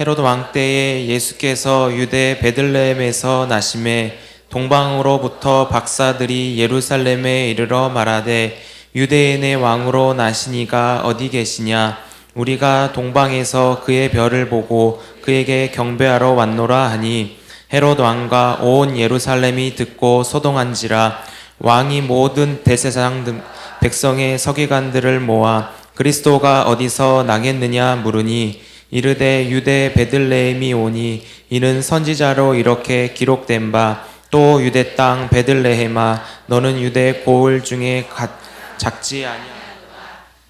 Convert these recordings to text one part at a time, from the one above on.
헤롯 왕 때에 예수께서 유대 베들레헴에서 나심에 동방으로부터 박사들이 예루살렘에 이르러 말하되 유대인의 왕으로 나시니가 어디 계시냐? 우리가 동방에서 그의 별을 보고 그에게 경배하러 왔노라 하니 헤롯 왕과 온 예루살렘이 듣고 소동한지라. 왕이 모든 대제사장 등 백성의 서기관들을 모아 그리스도가 어디서 나겠느냐 물으니 이르되 유대 베들레헴이 오니 이는 선지자로 이렇게 기록된 바 또 유대 땅 베들레헴아 너는 유대 고을 중에 작지 아니하노라.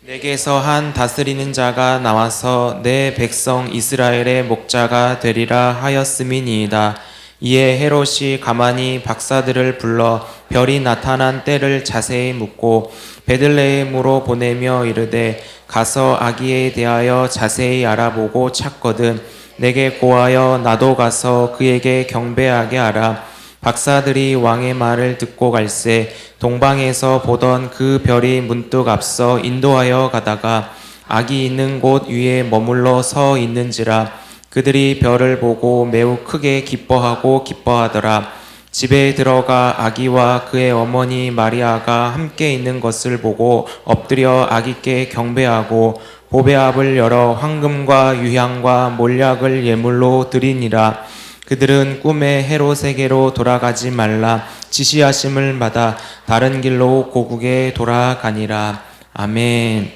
내게서 한 다스리는 자가 나와서 내 백성 이스라엘의 목자가 되리라 하였음이니이다. 이에 헤롯이 가만히 박사들을 불러 별이 나타난 때를 자세히 묻고 베들레헴으로 보내며 이르되 가서 아기에 대하여 자세히 알아보고 찾거든 내게 고하여 나도 가서 그에게 경배하게 하라. 박사들이 왕의 말을 듣고 갈새 동방에서 보던 그 별이 문득 앞서 인도하여 가다가 아기 있는 곳 위에 머물러 서 있는지라. 그들이 별을 보고 매우 크게 기뻐하더라. 집에 들어가 아기와 그의 어머니 마리아가 함께 있는 것을 보고 엎드려 아기께 경배하고 보배압을 열어 황금과 유향과 몰약을 예물로 드리니라. 그들은 꿈에 헤롯에게로 돌아가지 말라 지시하심을 받아 다른 길로 고국에 돌아가니라. 아멘.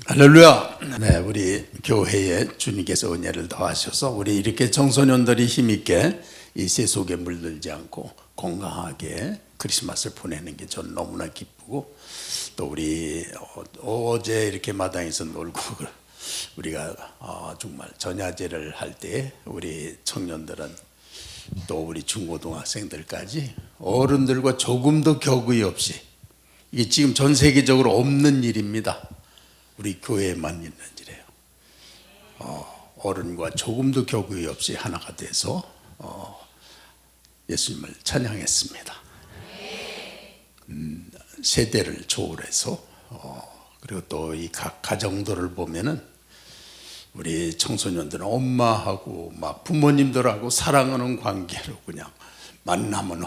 할렐루야. 네, 우리 교회에 주님께서 은혜를 더하셔서 우리 이렇게 청소년들이 힘있게 이 세속에 물들지 않고 건강하게 크리스마스를 보내는 게 저는 너무나 기쁘고 또 우리 어제 이렇게 마당에서 놀고 우리가 정말 전야제를 할 때 우리 청년들은 또 우리 중고등학생들까지 어른들과 조금도 격의 없이 이게 지금 전 세계적으로 없는 일입니다. 우리 교회에만 있는 일이에요. 어른과 조금도 격의 없이 하나가 돼서 예수님을 찬양했습니다. 세대를 초월해서 그리고 또 이 각 가정들을 보면은 우리 청소년들은 엄마하고 막 부모님들하고 사랑하는 관계로 그냥 만나면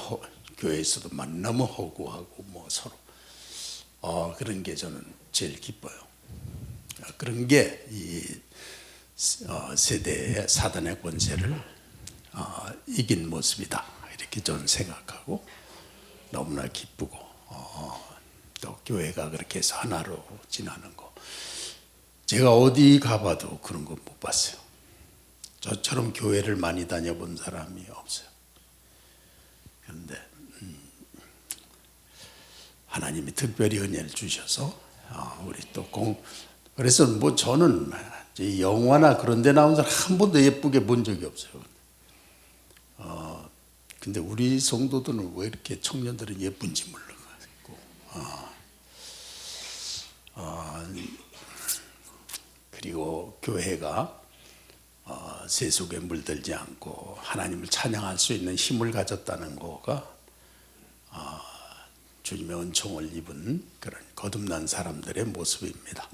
교회에서도 만나면 허구하고 뭐 서로 그런 게 저는 제일 기뻐요. 그런 게 이 세대의 사단의 권세를 이긴 모습이다 이렇게 저는 생각하고 너무나 기쁘고 또 교회가 그렇게 해서 하나로 지나는 거 제가 어디 가봐도 그런 거 못 봤어요. 저처럼 교회를 많이 다녀본 사람이 없어요. 그런데 하나님이 특별히 은혜를 주셔서 우리 또 그래서 뭐 저는 영화나 그런 데 나온 사람 한 번도 예쁘게 본 적이 없어요. 근데 우리 성도들은 왜 이렇게 청년들은 예쁜지 몰라가지고 그리고 교회가 세속에 물들지 않고 하나님을 찬양할 수 있는 힘을 가졌다는 거가 주님의 은총을 입은 그런 거듭난 사람들의 모습입니다.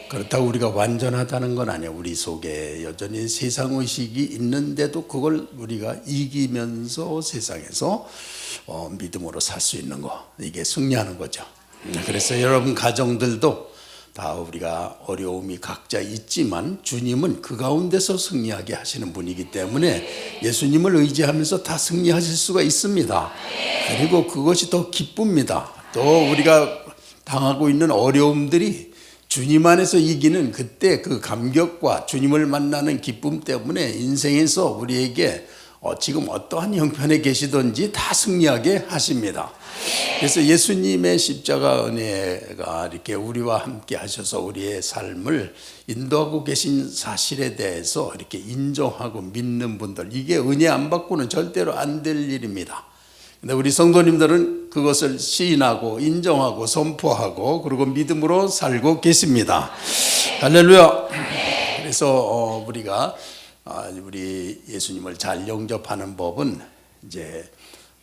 그렇다고 우리가 완전하다는 건 아니에요. 우리 속에 여전히 세상의식이 있는데도 그걸 우리가 이기면서 세상에서 믿음으로 살 수 있는 거, 이게 승리하는 거죠. 그래서 여러분 가정들도 다 우리가 어려움이 각자 있지만 주님은 그 가운데서 승리하게 하시는 분이기 때문에 예수님을 의지하면서 다 승리하실 수가 있습니다. 그리고 그것이 더 기쁩니다. 또 우리가 당하고 있는 어려움들이 주님 안에서 이기는 그때 그 감격과 주님을 만나는 기쁨 때문에 인생에서 우리에게 지금 어떠한 형편에 계시든지 다 승리하게 하십니다. 그래서 예수님의 십자가 은혜가 이렇게 우리와 함께 하셔서 우리의 삶을 인도하고 계신 사실에 대해서 이렇게 인정하고 믿는 분들, 이게 은혜 안 받고는 절대로 안 될 일입니다. 근데 우리 성도님들은 그것을 시인하고 인정하고 선포하고 그리고 믿음으로 살고 계십니다. 할렐루야. 그래서 우리가 우리 예수님을 잘 영접하는 법은 이제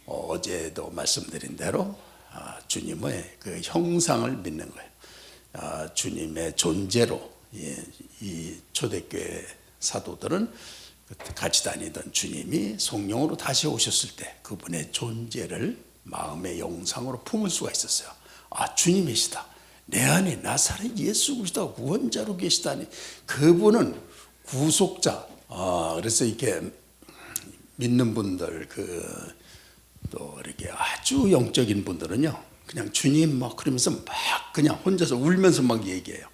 어제도 말씀드린 대로 주님의 그 형상을 믿는 거예요. 주님의 존재로 이 초대교회 사도들은 같이 다니던 주님이 성령으로 다시 오셨을 때 그분의 존재를 마음의 영상으로 품을 수가 있었어요. 주님이시다. 내 안에 나사렛 예수 그리스도가 구원자로 계시다니. 그분은 구속자. 그래서 이렇게 믿는 분들 또 이렇게 아주 영적인 분들은요, 그냥 주님 막 그러면서 막 그냥 혼자서 울면서 막 얘기해요.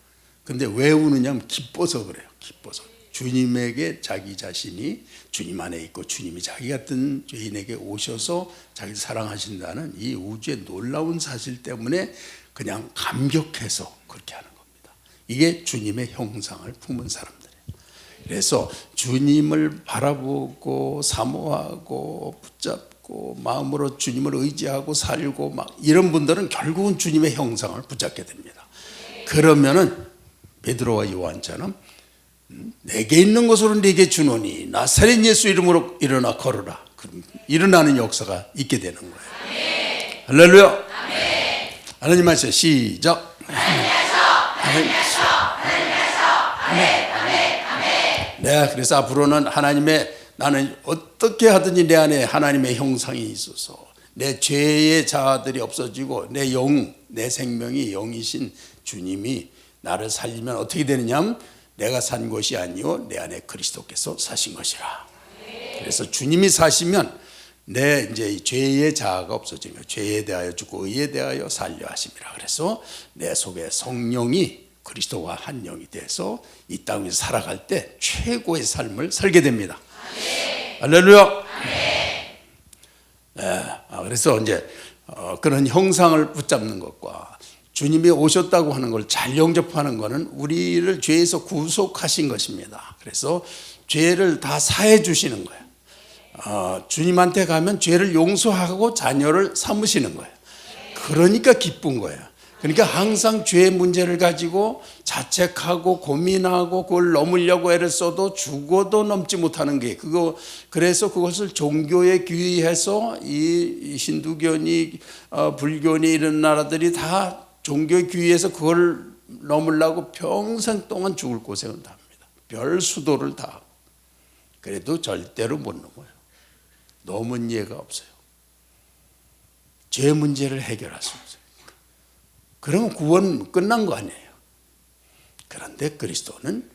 근데 왜 우느냐면 기뻐서 그래요. 기뻐서. 주님에게 자기 자신이 주님 안에 있고 주님이 자기 같은 죄인에게 오셔서 자기를 사랑하신다는 이 우주의 놀라운 사실 때문에 그냥 감격해서 그렇게 하는 겁니다. 이게 주님의 형상을 품은 사람들이에요. 그래서 주님을 바라보고 사모하고 붙잡고 마음으로 주님을 의지하고 살고 막 이런 분들은 결국은 주님의 형상을 붙잡게 됩니다. 그러면은 베드로와 요한처럼 내게 있는 것으로 네게 주노니 나사렛 예수 이름으로 일어나 걸어라. 그럼 일어나는 역사가 있게 되는 거예요. 할렐루야. 하나님 말씀 시작. 네, 그래서 앞으로는 나는 어떻게 하든지 내 안에 하나님의 형상이 있어서 내 죄의 자아들이 없어지고 내 생명이 영이신 주님이 나를 살리면 어떻게 되느냐? 내가 산 것이 아니요 내 안에 그리스도께서 사신 것이라. 그래서 주님이 사시면 내 이제 죄의 자아가 없어지며 죄에 대하여 죽고 의에 대하여 살려 하심이라. 그래서 내 속에 성령이 그리스도와 한 영이 돼서 이 땅에서 살아갈 때 최고의 삶을 살게 됩니다. 할렐루야. 네, 그래서 이제 그런 형상을 붙잡는 것과 주님이 오셨다고 하는 걸 잘 영접하는 것은 우리를 죄에서 구속하신 것입니다. 그래서 죄를 다 사해 주시는 거예요. 주님한테 가면 죄를 용서하고 자녀를 삼으시는 거예요. 그러니까 기쁜 거예요. 그러니까 항상 죄의 문제를 가지고 자책하고 고민하고 그걸 넘으려고 애를 써도 죽어도 넘지 못하는 게 그래서 그것을 종교에 귀의해서 이 힌두교니 불교니 이런 나라들이 다 종교에 귀의해서 그걸 넘으려고 평생 동안 죽을 고생을 다 합니다. 별 수도를 다 하고. 그래도 절대로 못 넘어요. 넘은 예가 없어요. 죄 문제를 해결할 수 없어요. 그러면 구원 끝난 거 아니에요. 그런데 그리스도는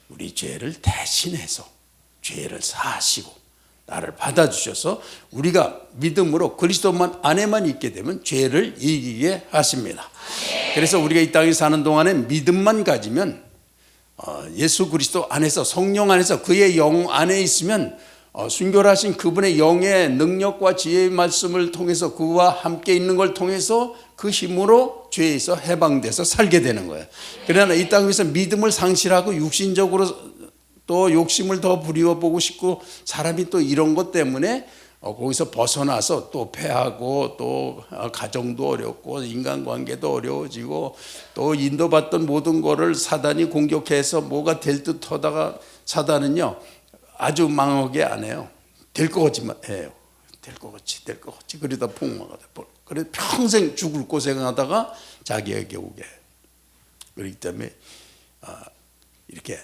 우리 죄를 대신해서 죄를 사하시고 나를 받아주셔서 우리가 믿음으로 그리스도만 안에만 있게 되면 죄를 이기게 하십니다. 그래서 우리가 이 땅에 사는 동안에 믿음만 가지면 예수 그리스도 안에서 성령 안에서 그의 영 안에 있으면 순결하신 그분의 영의 능력과 지혜의 말씀을 통해서 그와 함께 있는 걸 통해서 그 힘으로 죄에서 해방돼서 살게 되는 거예요. 그러나 이 땅에서 믿음을 상실하고 육신적으로 또 욕심을 더 부려보고 싶고 사람이 또 이런 것 때문에 거기서 벗어나서 또 패하고 또 가정도 어렵고 인간관계도 어려워지고 또 인도받던 모든 거를 사단이 공격해서 뭐가 될 듯 하다가 사단은요 아주 망하게 안 해요. 될 것 같지만 해요. 될 것 같이 그러다 폭망하다. 그래 평생 죽을 고생하다가 자기에게 오게 해요. 그렇기 때문에 이렇게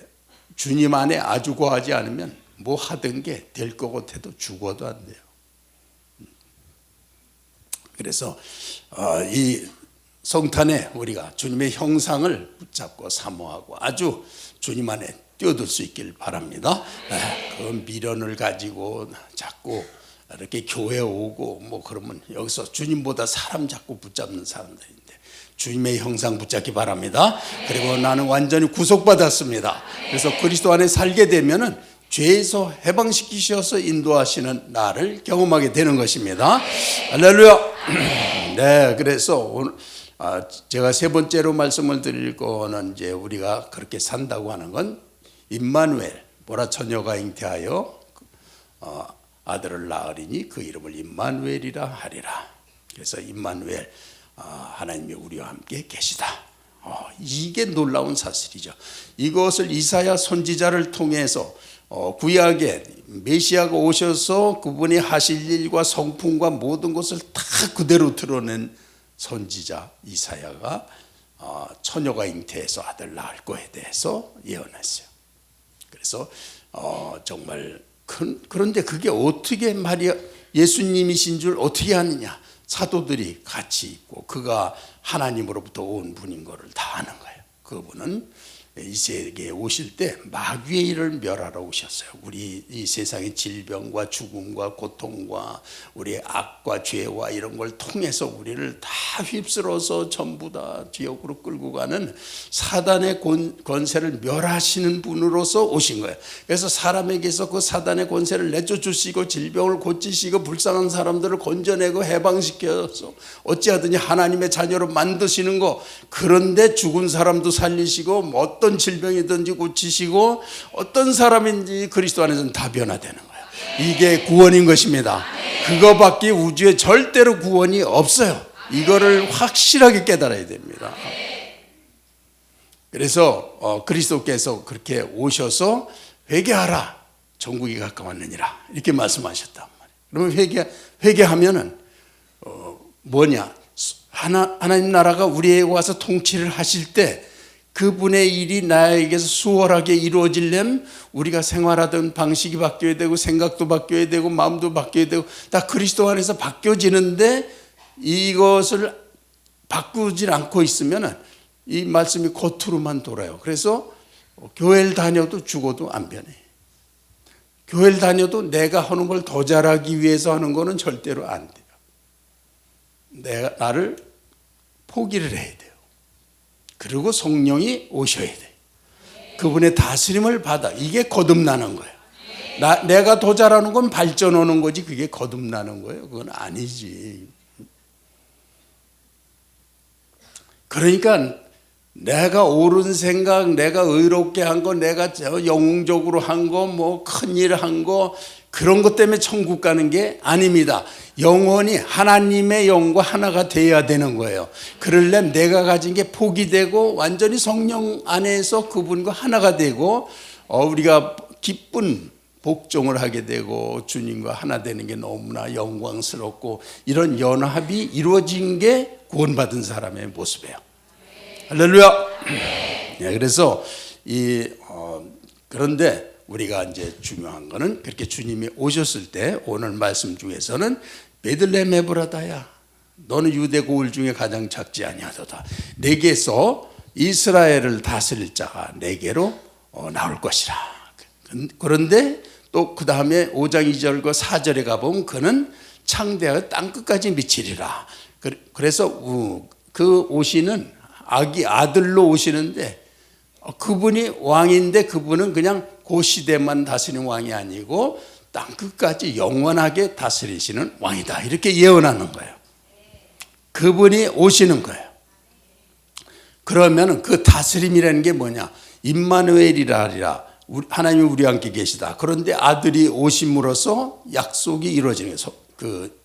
주님 안에 아주 거하지 않으면 뭐 하던 게 될 것 같아도 죽어도 안 돼요. 그래서 이 성탄에 우리가 주님의 형상을 붙잡고 사모하고 아주 주님 안에 뛰어들 수 있길 바랍니다. 그 미련을 가지고 자꾸 이렇게 교회 오고 뭐 그러면 여기서 주님보다 사람 자꾸 붙잡는 사람들인데 주님의 형상 붙잡기 바랍니다. 그리고 나는 완전히 구속받았습니다. 그래서 그리스도 안에 살게 되면은 죄에서 해방시키셔서 인도하시는 나를 경험하게 되는 것입니다. 할렐루야. 네, 그래서 오늘 제가 세 번째로 말씀을 드릴 거는 이제 우리가 그렇게 산다고 하는 건 임마누엘, 보라 처녀가 잉태하여 아들을 낳으리니 그 이름을 임마누엘이라 하리라. 그래서 임마누엘, 하나님이 우리와 함께 계시다. 이게 놀라운 사실이죠. 이것을 이사야 선지자를 통해서 구약에 메시아가 오셔서 그분이 하실 일과 성품과 모든 것을 다 그대로 드러낸 선지자 이사야가 처녀가 잉태해서 아들 낳을 거에 대해서 예언했어요. 그래서 정말 그런데 그게 어떻게 마리아 예수님이신 줄 어떻게 아느냐? 사도들이 같이 있고 그가 하나님으로부터 온 분인 것을 다 아는 거예요. 그분은 이 세계에 오실 때 마귀의 일을 멸하러 오셨어요. 우리 이 세상의 질병과 죽음과 고통과 우리의 악과 죄와 이런 걸 통해서 우리를 다 휩쓸어서 전부 다 지옥으로 끌고 가는 사단의 권세를 멸하시는 분으로서 오신 거예요. 그래서 사람에게서 그 사단의 권세를 내쫓으시고 질병을 고치시고 불쌍한 사람들을 건져내고 해방시켜서 어찌하든지 하나님의 자녀로 만드시는 거. 그런데 죽은 사람도 살리시고 어떤 질병이든지 고치시고 어떤 사람인지 그리스도 안에서는 다 변화되는 거예요. 이게 구원인 것입니다. 그거밖에 우주에 절대로 구원이 없어요. 이거를 확실하게 깨달아야 됩니다. 그래서 그리스도께서 그렇게 오셔서 회개하라, 천국이 가까웠느니라 이렇게 말씀하셨단 말이에요. 그러면 회개하면은 뭐냐? 하나님 나라가 우리에게 와서 통치를 하실 때 그분의 일이 나에게서 수월하게 이루어지려면 우리가 생활하던 방식이 바뀌어야 되고 생각도 바뀌어야 되고 마음도 바뀌어야 되고 다 그리스도 안에서 바뀌어지는데 이것을 바꾸질 않고 있으면 이 말씀이 겉으로만 돌아요. 그래서 교회를 다녀도 죽어도 안 변해. 교회를 다녀도 내가 하는 걸 더 잘하기 위해서 하는 거는 절대로 안 돼요. 나를 포기를 해야 돼요. 그리고 성령이 오셔야 돼. 그분의 다스림을 받아. 이게 거듭나는 거예요. 내가 더 잘하는 건 발전하는 거지 그게 거듭나는 거예요. 그건 아니지. 그러니까 내가 옳은 생각, 내가 의롭게 한 거, 내가 영웅적으로 한 거, 뭐 큰일 한 거 그런 것 때문에 천국 가는 게 아닙니다. 영혼이 하나님의 영과 하나가 돼야 되는 거예요. 그러려면 내가 가진 게 포기되고 완전히 성령 안에서 그분과 하나가 되고 우리가 기쁜 복종을 하게 되고 주님과 하나 되는 게 너무나 영광스럽고 이런 연합이 이루어진 게 구원받은 사람의 모습이에요. 할렐루야. 네, 그래서 그런데 우리가 이제 중요한 거는 그렇게 주님이 오셨을 때 오늘 말씀 중에서는 베들레헴 에브라다야 너는 유대 고을 중에 가장 작지 아니하도다. 내게서 이스라엘을 다스릴 자가 내게로 나올 것이라. 그런데 또 그 다음에 5장 2절과 4절에 가보면 그는 창대하여 땅끝까지 미치리라. 그래서 그 오시는 아들로 오시는데 그분이 왕인데 그분은 그냥 그 시대만 다스리는 왕이 아니고 땅끝까지 영원하게 다스리시는 왕이다. 이렇게 예언하는 거예요. 그분이 오시는 거예요. 그러면 그 다스림이라는 게 뭐냐? 임마누엘이라 하리라. 하나님이 우리와 함께 계시다. 그런데 아들이 오심으로써 약속이 이루어지는 거예요. 그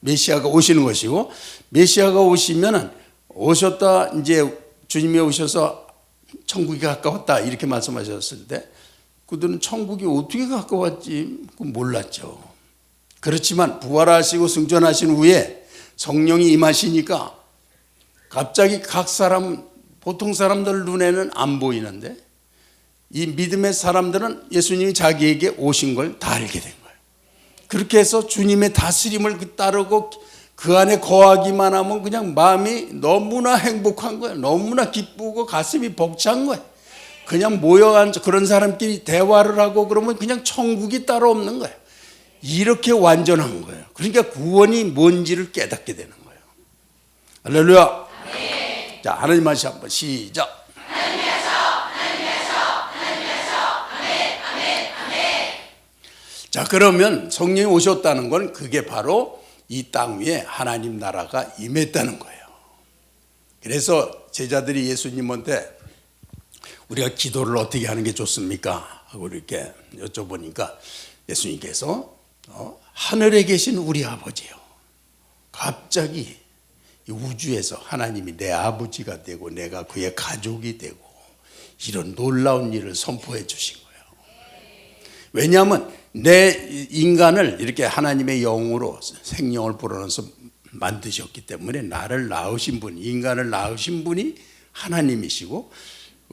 메시아가 오시는 것이고 메시아가 오시면은 오셨다 이제 주님이 오셔서 천국이 가까웠다 이렇게 말씀하셨을 때 그들은 천국이 어떻게 가까웠지 몰랐죠. 그렇지만 부활하시고 승천하신 후에 성령이 임하시니까 갑자기 각 사람 보통 사람들 눈에는 안 보이는데 이 믿음의 사람들은 예수님이 자기에게 오신 걸 다 알게 된 거예요. 그렇게 해서 주님의 다스림을 따르고 그 안에 거하기만 하면 그냥 마음이 너무나 행복한 거예요. 너무나 기쁘고 가슴이 벅찬 거예요. 그냥 모여앉아 그런 사람끼리 대화를 하고 그러면 그냥 천국이 따로 없는 거예요. 이렇게 완전한 거예요. 그러니까 구원이 뭔지를 깨닫게 되는 거예요. 할렐루야. 네. 자, 하나님 말씀 한번 시작. 자, 그러면 성령이 오셨다는 건 그게 바로 이 땅 위에 하나님 나라가 임했다는 거예요. 그래서 제자들이 예수님한테 우리가 기도를 어떻게 하는 게 좋습니까? 하고 이렇게 여쭤보니까 예수님께서 하늘에 계신 우리 아버지요. 갑자기 이 우주에서 하나님이 내 아버지가 되고 내가 그의 가족이 되고 이런 놀라운 일을 선포해 주신 거예요. 왜냐하면 내 인간을 이렇게 하나님의 영으로 생명을 불어넣어서 만드셨기 때문에 나를 낳으신 분, 인간을 낳으신 분이 하나님이시고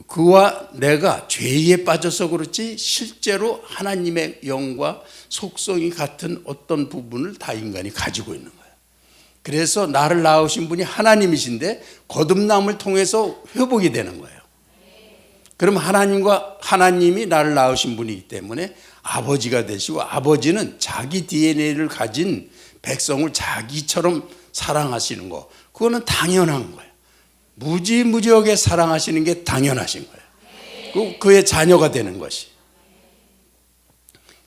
그와 내가 죄에 빠져서 그렇지 실제로 하나님의 영과 속성이 같은 어떤 부분을 다 인간이 가지고 있는 거예요. 그래서 나를 낳으신 분이 하나님이신데 거듭남을 통해서 회복이 되는 거예요. 그럼 하나님이 나를 낳으신 분이기 때문에 아버지가 되시고 아버지는 자기 DNA를 가진 백성을 자기처럼 사랑하시는 거, 그거는 당연한 거예요. 무지무지하게 사랑하시는 게 당연하신 거예요. 그의 자녀가 되는 것이.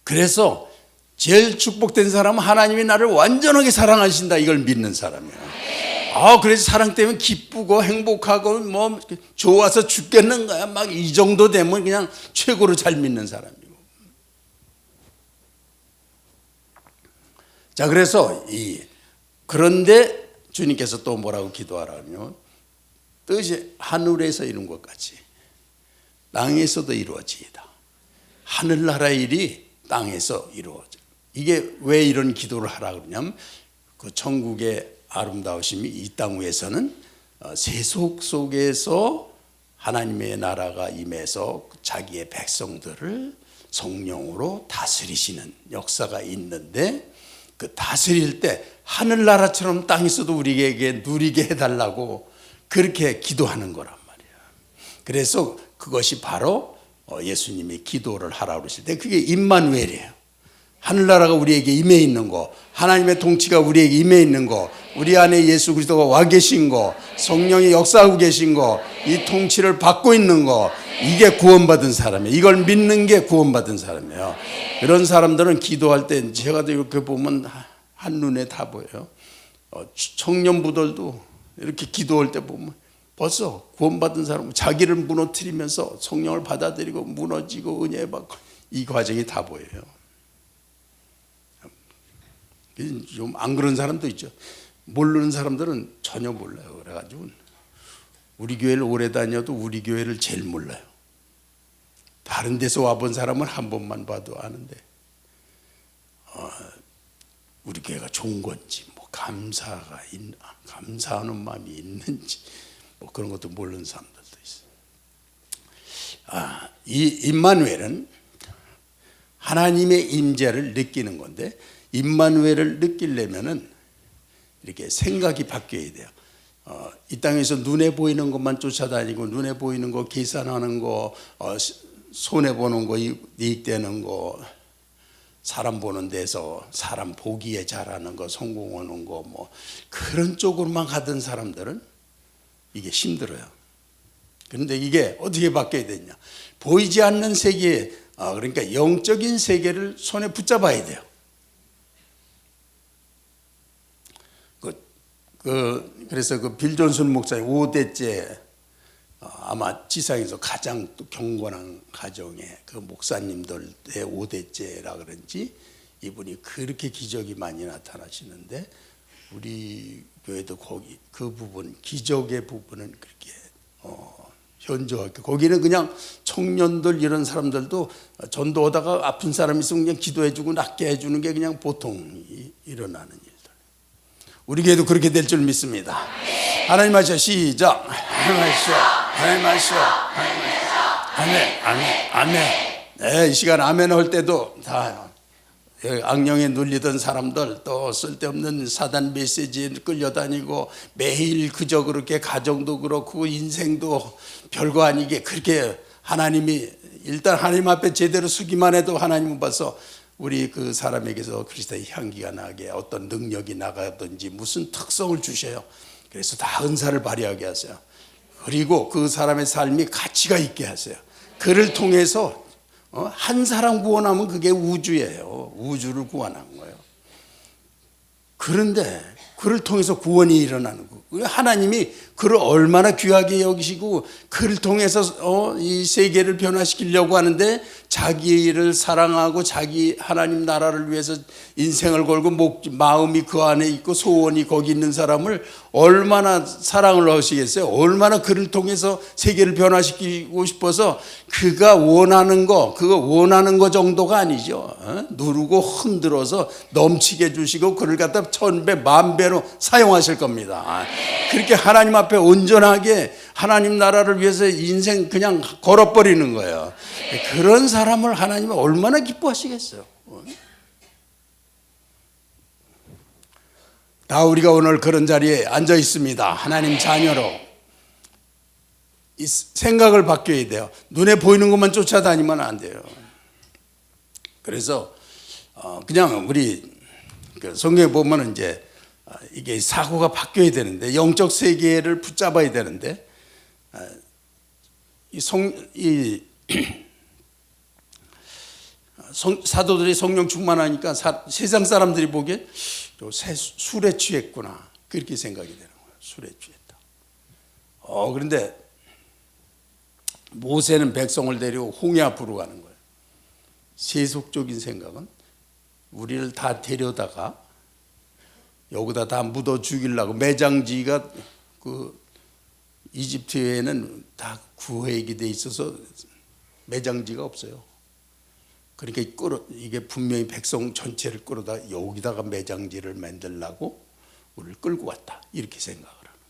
그래서 제일 축복된 사람은 하나님이 나를 완전하게 사랑하신다, 이걸 믿는 사람이에요. 그래서 사랑 때문에 기쁘고 행복하고 뭐 좋아서 죽겠는 거야. 막 이 정도 되면 그냥 최고로 잘 믿는 사람이고. 자, 그래서 그런데 주님께서 또 뭐라고 기도하라면요, 뜻이 하늘에서 이룬 것 같이 땅에서도 이루어지이다. 하늘나라의 일이 땅에서 이루어져. 이게 왜 이런 기도를 하라 그러냐면 그 천국의 아름다우심이 이 땅 위에서는 세속 속에서 하나님의 나라가 임해서 자기의 백성들을 성령으로 다스리시는 역사가 있는데, 그 다스릴 때 하늘나라처럼 땅에서도 우리에게 누리게 해달라고 그렇게 기도하는 거란 말이야. 그래서 그것이 바로 예수님이 기도를 하라고 그러실 때 그게 임마누엘이에요. 하늘나라가 우리에게 임해 있는 거, 하나님의 통치가 우리에게 임해 있는 거, 우리 안에 예수 그리스도가 와 계신 거, 성령이 역사하고 계신 거, 이 통치를 받고 있는 거, 이게 구원받은 사람이에요. 이걸 믿는 게 구원받은 사람이에요. 그런 사람들은 기도할 때 제가 이렇게 보면 한눈에 다 보여요. 청년부들도 이렇게 기도할 때 보면 벌써 구원받은 사람은 자기를 무너뜨리면서 성령을 받아들이고 무너지고 은혜 받고 이 과정이 다 보여요. 좀 안 그런 사람도 있죠. 모르는 사람들은 전혀 몰라요. 그래가지고 우리 교회를 오래 다녀도 우리 교회를 제일 몰라요. 다른 데서 와본 사람은 한 번만 봐도 아는데 우리 교회가 좋은 건지 뭐 감사하는 마음이 있는지 뭐 그런 것도 모르는 사람들도 있어요. 이 임마누엘은 하나님의 임재를 느끼는 건데, 임마누엘을 느끼려면은 이렇게 생각이 바뀌어야 돼요. 이 땅에서 눈에 보이는 것만 쫓아다니고 눈에 보이는 거 계산하는 거, 손해 보는 거, 이익되는 거, 사람 보는 데서 사람 보기에 잘하는 거, 성공하는 거, 뭐 그런 쪽으로만 가던 사람들은 이게 힘들어요. 그런데 이게 어떻게 바뀌어야 되냐? 보이지 않는 세계, 그러니까 영적인 세계를 손에 붙잡아야 돼요. 그래서 그 빌 존슨 목사님 5대째 아마 지상에서 가장 또 경건한 가정의 그 목사님들의 5대째라 그런지 이분이 그렇게 기적이 많이 나타나시는데, 우리 교회도 거기 그 부분, 기적의 부분은 그렇게 현저하게, 거기는 그냥 청년들 이런 사람들도 전도하다가 아픈 사람 있으면 그냥 기도해주고 낫게 해주는 게 그냥 보통 일어나는 일들. 우리 교회도 그렇게 될 줄 믿습니다. 하나님 하시오. 시작. 하나님 하시오. 하나님 하시오. 하나님 하시오. 아멘. 아멘. 아멘. 네, 이 시간 아멘 할 때도 다 악령에 눌리던 사람들, 또 쓸데없는 사단 메시지에 끌려다니고 매일 그저 그렇게 가정도 그렇고 인생도 별거 아니게 그렇게 하나님이 일단 하나님 앞에 제대로 서기만 해도 하나님은 벌써 우리 그 사람에게서 그리스도의 향기가 나게 어떤 능력이 나가든지 무슨 특성을 주셔요. 그래서 다 은사를 발휘하게 하세요. 그리고 그 사람의 삶이 가치가 있게 하세요. 그를 통해서 한 사람 구원하면 그게 우주예요. 우주를 구원한 거예요. 그런데 그를 통해서 구원이 일어나는 거. 하나님이 그를 얼마나 귀하게 여기시고 그를 통해서 이 세계를 변화시키려고 하는데 자기를 사랑하고 자기 하나님 나라를 위해서 인생을 걸고 마음이 그 안에 있고 소원이 거기 있는 사람을 얼마나 사랑을 하시겠어요? 얼마나 그를 통해서 세계를 변화시키고 싶어서 그가 원하는 거, 그거 원하는 거 정도가 아니죠. 누르고 흔들어서 넘치게 해주시고 그를 갖다 1000배, 10,000배로 사용하실 겁니다. 그렇게 하나님 앞에 온전하게 하나님 나라를 위해서 인생 그냥 걸어버리는 거예요. 그런 사람을 하나님은 얼마나 기뻐하시겠어요. 다 우리가 오늘 그런 자리에 앉아 있습니다. 하나님 자녀로. 이 생각을 바뀌어야 돼요. 눈에 보이는 것만 쫓아다니면 안 돼요. 그래서 그냥 우리 성경에 보면 이제 이게 사고가 바뀌어야 되는데 영적 세계를 붙잡아야 되는데 사도들이 성령 충만하니까 세상 사람들이 보기에 술에 취했구나 그렇게 생각이 되는 거예요. 술에 취했다. 그런데 모세는 백성을 데리고 홍해 앞으로 가는 거예요. 세속적인 생각은 우리를 다 데려다가 여기다 다 묻어 죽이려고 매장지가 그 이집트에는 다 구획이 돼 있어서 매장지가 없어요. 그러니까 이게 분명히 백성 전체를 끌어다 여기다가 매장지를 만들려고 우리를 끌고 왔다 이렇게 생각을 하는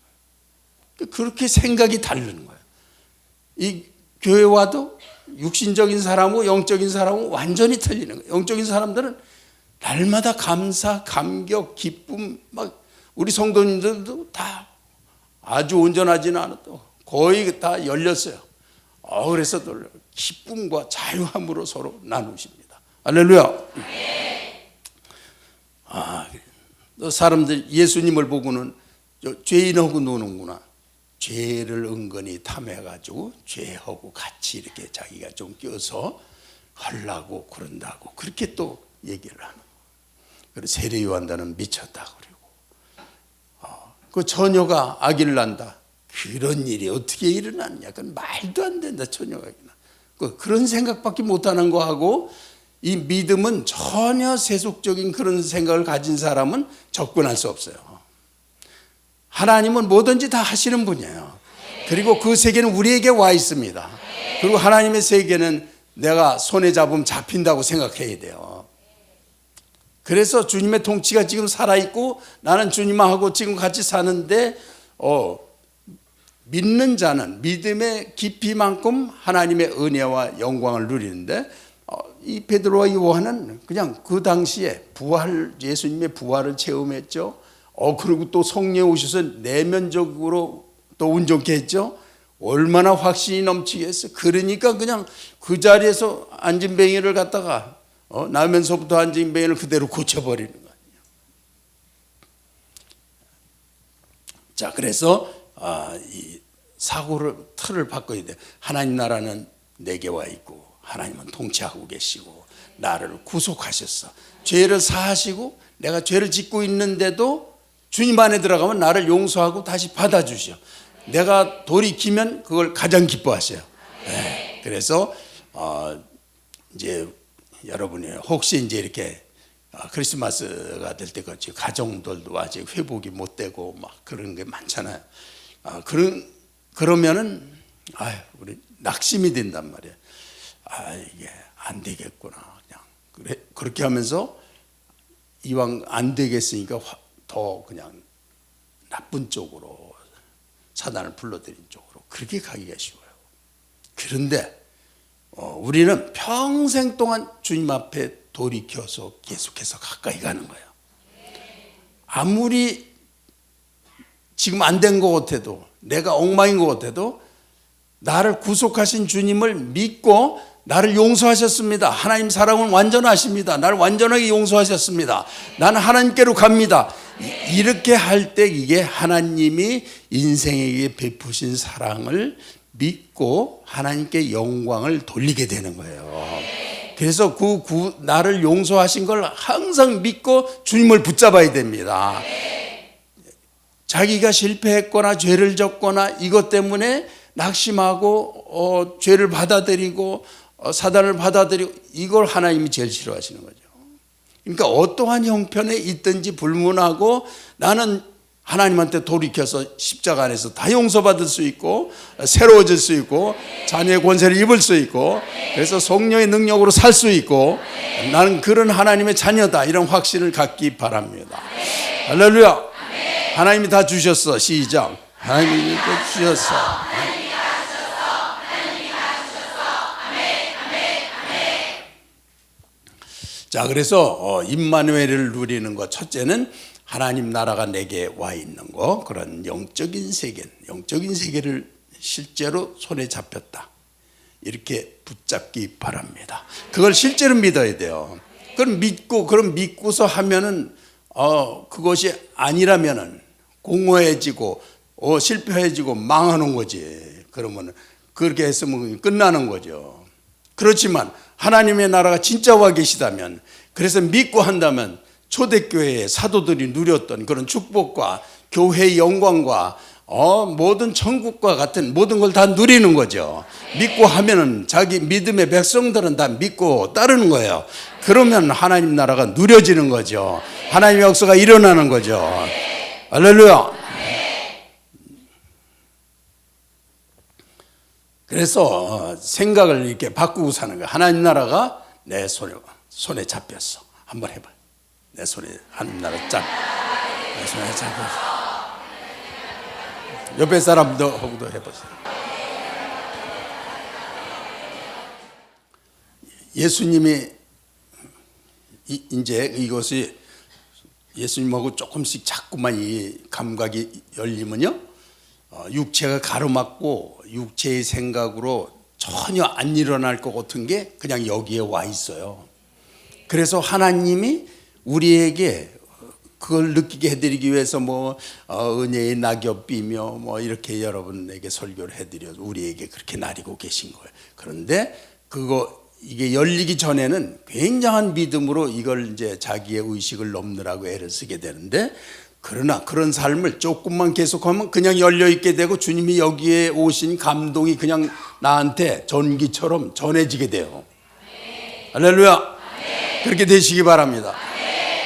거예요. 그렇게 생각이 다르는 거예요. 이 교회와도 육신적인 사람하고 영적인 사람은 완전히 틀리는 거예요. 영적인 사람들은 날마다 감사, 감격, 기쁨 막 우리 성도님들도 다 아주 온전하지는 않아도 거의 다 열렸어요. 그래서 기쁨과 자유함으로 서로 나누십니다. 할렐루야. 사람들 예수님을 보고는 죄인하고 노는구나. 죄를 은근히 탐해가지고 죄하고 같이 이렇게 자기가 좀 껴서 하려고 그런다고 그렇게 또 얘기를 하는 거예요. 그리고 세례 요한단은 미쳤다 그리고 그 처녀가 아기를 낳는다. 그런 일이 어떻게 일어났냐? 그건 말도 안 된다. 처녀가 그런 생각밖에 못하는 거하고 이 믿음은 전혀 세속적인 그런 생각을 가진 사람은 접근할 수 없어요. 하나님은 뭐든지 다 하시는 분이에요. 그리고 그 세계는 우리에게 와 있습니다. 그리고 하나님의 세계는 내가 손에 잡으면 잡힌다고 생각해야 돼요. 그래서 주님의 통치가 지금 살아있고 나는 주님하고 지금 같이 사는데 믿는 자는 믿음의 깊이만큼 하나님의 은혜와 영광을 누리는데 이 베드로와 요한은 그냥 그 당시에 예수님의 부활을 체험했죠. 그리고 또 성령 오셔서 내면적으로 또 온전케 했죠. 얼마나 확신이 넘치게 했어. 그러니까 그냥 그 자리에서 안진뱅이를 갖다가 나면서부터 안진뱅이를 그대로 고쳐버리는 거예요. 자, 그래서 이 사고를 틀을 바꿔야 돼요. 하나님 나라는 내게 와 있고 하나님은 통치하고 계시고 나를 구속하셨어. 죄를 사하시고 내가 죄를 짓고 있는데도 주님 안에 들어가면 나를 용서하고 다시 받아주셔. 내가 돌이키면 그걸 가장 기뻐하셔요. 네. 그래서 이제 여러분이 혹시 이제 이렇게 크리스마스가 될 때 같이 가정들도 아직 회복이 못 되고 막 그런 게 많잖아요. 그러면은 우리 낙심이 된단 말이에요. 이게 안 되겠구나. 그냥 그렇게 하면서 이왕 안 되겠으니까 더 그냥 나쁜 쪽으로 사단을 불러들인 쪽으로 그렇게 가기가 쉬워요. 그런데 우리는 평생 동안 주님 앞에 돌이켜서 계속해서 가까이 가는 거예요. 아무리 지금 안 된 것 같아도 내가 엉망인 것 같아도 나를 구속하신 주님을 믿고 나를 용서하셨습니다. 하나님 사랑은 완전하십니다. 나를 완전하게 용서하셨습니다. 나는 하나님께로 갑니다. 이렇게 할 때 이게 하나님이 인생에게 베푸신 사랑을 믿고 하나님께 영광을 돌리게 되는 거예요. 그래서 나를 용서하신 걸 항상 믿고 주님을 붙잡아야 됩니다. 자기가 실패했거나 죄를 졌거나 이것 때문에 낙심하고 죄를 받아들이고 사단을 받아들이고 이걸 하나님이 제일 싫어하시는 거죠. 그러니까 어떠한 형편에 있든지 불문하고 나는 하나님한테 돌이켜서 십자가 안에서 다 용서받을 수 있고 새로워질 수 있고 자녀의 권세를 입을 수 있고 그래서 성령의 능력으로 살 수 있고 나는 그런 하나님의 자녀다 이런 확신을 갖기 바랍니다. 할렐루야. 하나님이 다 주셨어. 시작. 하나님이 다 주셨어. 자, 그래서 임마누엘을 누리는 것 첫째는 하나님 나라가 내게 와 있는 거, 그런 영적인 세계를 실제로 손에 잡혔다 이렇게 붙잡기 바랍니다. 그걸 실제로 믿어야 돼요. 그럼 믿고서 하면은 그것이 아니라면은 공허해지고 실패해지고 망하는 거지. 그러면 그렇게 했으면 끝나는 거죠. 그렇지만 하나님의 나라가 진짜 와 계시다면, 그래서 믿고 한다면 초대교회의 사도들이 누렸던 그런 축복과 교회의 영광과 모든 천국과 같은 모든 걸 다 누리는 거죠. 믿고 하면은 자기 믿음의 백성들은 다 믿고 따르는 거예요. 그러면 하나님 나라가 누려지는 거죠. 하나님의 역사가 일어나는 거죠. 할렐루야. 그래서 생각을 이렇게 바꾸고 사는 거예요. 하나님 나라가 내 손에 잡혔어. 한번 해봐. 내 손에 하나님 나라 내 손에 잡혔어. 옆에 사람도 해보세요. 예수님이 이제 이것이 예수님하고 조금씩 자꾸만 이 감각이 열리면요, 육체가 가로막고 육체의 생각으로 전혀 안 일어날 것 같은 게 그냥 여기에 와 있어요. 그래서 하나님이 우리에게 그걸 느끼게 해드리기 위해서 은혜의 낙엽 비며 이렇게 여러분에게 설교를 해드려 우리에게 그렇게 나리고 계신 거예요. 그런데 이게 열리기 전에는 굉장한 믿음으로 이걸 이제 자기의 의식을 넘느라고 애를 쓰게 되는데, 그러나 그런 삶을 조금만 계속하면 그냥 열려있게 되고 주님이 여기에 오신 감동이 그냥 나한테 전기처럼 전해지게 돼요. 할렐루야. 그렇게 되시기 바랍니다.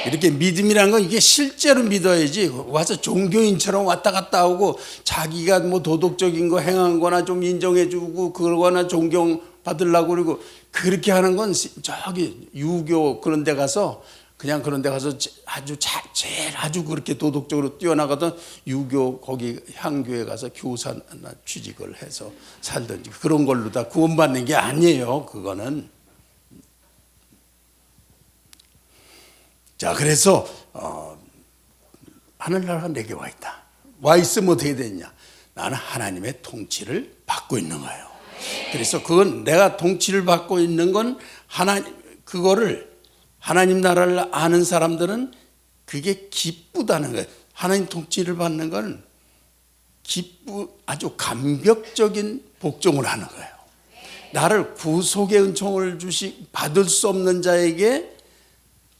이렇게 믿음이라는 건 이게 실제로 믿어야지 와서 종교인처럼 왔다 갔다 하고 자기가 도덕적인 거 행한 거나 좀 인정해주고 그러거나 존경받으려고 그러고 그렇게 하는 건 저기 유교 그런 데 가서 그냥 그런 데 가서 제일 아주 그렇게 도덕적으로 뛰어나가던 유교 거기 향교에 가서 교사나 취직을 해서 살든지 그런 걸로 다 구원받는 게 아니에요. 그거는. 자, 그래서 하늘나라가 내게 와 있다. 와 있으면 어떻게 되냐? 나는 하나님의 통치를 받고 있는 거예요. 그래서 그건 내가 통치를 받고 있는 건 그거를 하나님 나라를 아는 사람들은 그게 기쁘다는 거예요. 하나님 통치를 받는 건 아주 감격적인 복종을 하는 거예요. 나를 구속의 은총을 받을 수 없는 자에게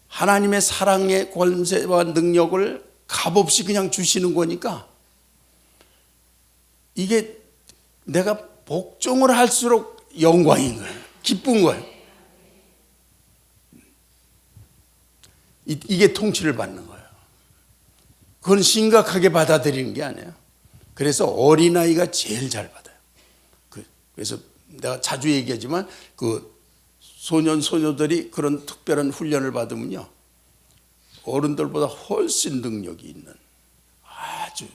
하나님의 사랑의 권세와 능력을 값없이 그냥 주시는 거니까 이게 내가 복종을 할수록 영광인 거예요. 기쁜 거예요. 이게 통치를 받는 거예요. 그건 심각하게 받아들이는 게 아니에요. 그래서 어린아이가 제일 잘 받아요. 그래서 내가 자주 얘기하지만 소년들이 그런 특별한 훈련을 받으면요, 어른들보다 훨씬 능력이 있는, 아주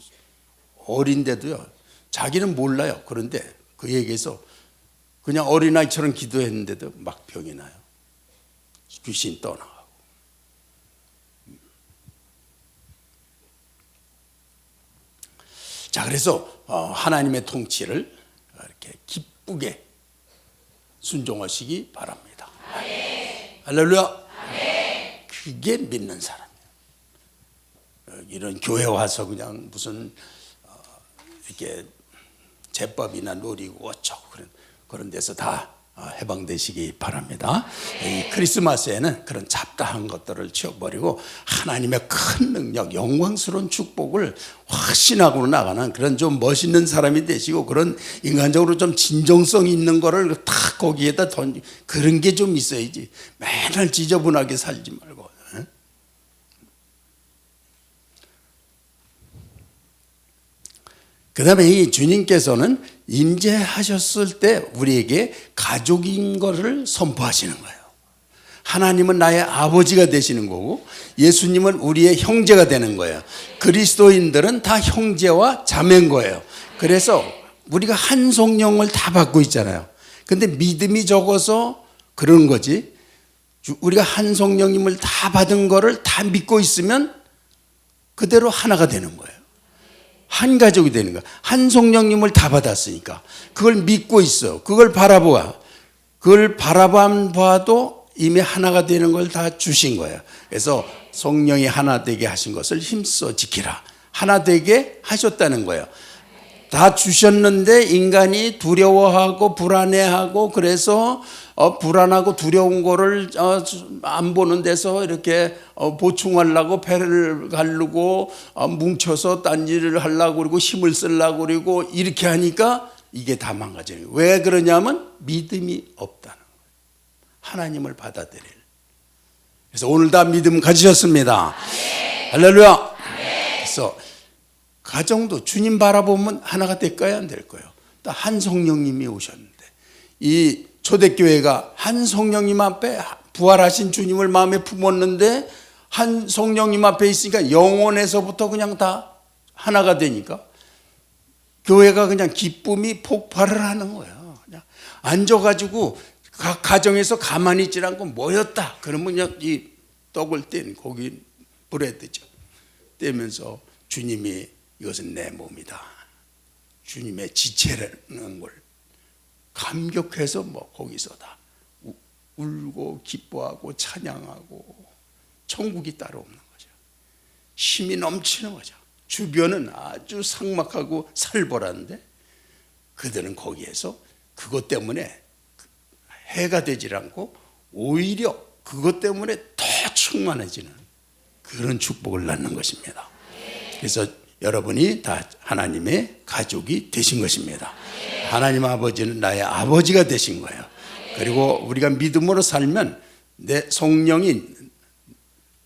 어린데도요, 자기는 몰라요. 그런데 그 얘기에서 그냥 어린아이처럼 기도했는데도 막 병이 나요. 귀신 떠나가고. 자, 그래서 하나님의 통치를 이렇게 기쁘게 순종하시기 바랍니다. 할렐루야. 그게 믿는 사람이에요. 이런 교회 와서 그냥 무슨 이렇게 제법이나 노리고 어쩌고 그런 데서 다 해방되시기 바랍니다. 이 크리스마스에는 그런 잡다한 것들을 치워버리고 하나님의 큰 능력, 영광스러운 축복을 확신하고 나가는 그런 좀 멋있는 사람이 되시고, 그런 인간적으로 좀 진정성 있는 거를 탁 거기에다 그런 게 좀 있어야지. 맨날 지저분하게 살지 말고. 그 다음에 이 주님께서는 임재하셨을 때 우리에게 가족인 것을 선포하시는 거예요. 하나님은 나의 아버지가 되시는 거고, 예수님은 우리의 형제가 되는 거예요. 그리스도인들은 다 형제와 자매인 거예요. 그래서 우리가 한 성령을 다 받고 있잖아요. 근데 믿음이 적어서 그런 거지, 우리가 한 성령님을 다 받은 거를 다 믿고 있으면 그대로 하나가 되는 거예요. 한 가족이 되는 거야. 한 성령님을 다 받았으니까 그걸 믿고 있어. 그걸 바라보아. 그걸 바라봐도 이미 하나가 되는 걸 다 주신 거예요. 그래서 성령이 하나 되게 하신 것을 힘써 지키라. 하나 되게 하셨다는 거예요. 다 주셨는데 인간이 두려워하고 불안해하고, 그래서 불안하고 두려운 거를 안 보는 데서 이렇게 보충하려고 배를 가르고 뭉쳐서 딴일을 하려고 그러고 힘을 쓰려고 그러고 이렇게 하니까 이게 다 망가져요. 왜 그러냐면 믿음이 없다는 거예요. 하나님을 받아들일. 그래서 오늘 다 믿음 가지셨습니다. 할렐루야. 그래서 가정도 주님 바라보면 하나가 될까요? 안 될 거예요. 한 성령님이 오셨는데, 이 초대교회가 한 성령님 앞에 부활하신 주님을 마음에 품었는데, 한 성령님 앞에 있으니까 영혼에서부터 그냥 다 하나가 되니까 교회가 그냥 기쁨이 폭발을 하는 거예요. 그냥 앉아가지고 각 가정에서 가만히 있지 않고 모였다 그러면 그냥 이 떡을 뗀 고기 브레드죠. 떼면서 주님이 이것은 내 몸이다, 주님의 지체라는 걸 감격해서 뭐 거기서 다 울고 기뻐하고 찬양하고, 천국이 따로 없는 거죠. 힘이 넘치는 거죠. 주변은 아주 삭막하고 살벌한데 그들은 거기에서 그것 때문에 해가 되질 않고 오히려 그것 때문에 더 충만해지는 그런 축복을 낳는 것입니다. 그래서 여러분이 다 하나님의 가족이 되신 것입니다. 하나님 아버지는 나의 아버지가 되신 거예요. 그리고 우리가 믿음으로 살면 내 성령이